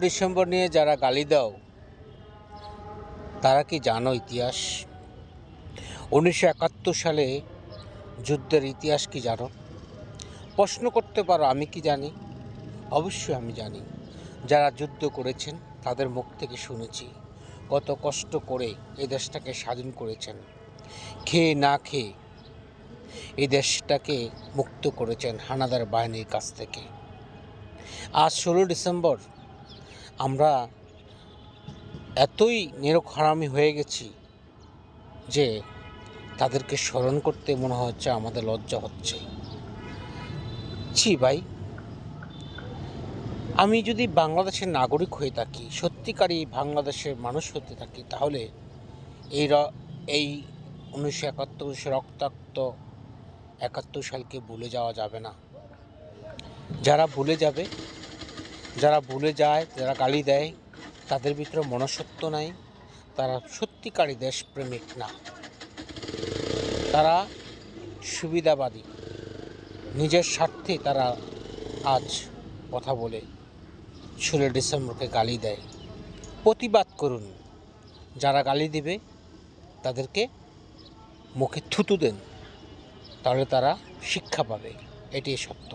December নিয়ে যারা গালি দাও তারা কি জানো ইতিহাস? 1971 সালে যুদ্ধের ইতিহাস কি জানো? প্রশ্ন করতে পারো আমি কি জানি? অবশ্যই আমি জানি। যারা যুদ্ধ করেছেন তাদের মুখ থেকে শুনেছি কত কষ্ট করে এই দেশটাকে স্বাধীন করেছেন, খেয়ে না খেয়ে এই দেশটাকে মুক্ত করেছেন হানাদার বাহিনীর কাছ থেকে। আজ 16 ডিসেম্বর আমরা এতই নিরক্ষরামি হয়ে গেছি যে তাদেরকে স্মরণ করতে মনে হচ্ছে আমাদের লজ্জা হচ্ছে। ছি ভাই, আমি যদি বাংলাদেশের নাগরিক হয়ে থাকি, সত্যিকারই বাংলাদেশের মানুষ হতে থাকি, তাহলে এই 1971 রক্তাক্ত 71 সালকে ভুলে যাওয়া যাবে না। যারা ভুলে যাবে, যারা ভুলে যায়, যারা গালি দেয়, তাদের ভিতরে মনুষ্যত্ব নাই, তারা সত্যিকারই দেশপ্রেমিক না, তারা সুবিধাবাদী। নিজের স্বার্থে তারা আজ কথা বলে 16 ডিসেম্বরকে গালি দেয়। প্রতিবাদ করুন। যারা গালি দিবে তাদেরকে মুখে থুতু দেন, তাহলে তারা শিক্ষা পাবে। এটাই সত্য।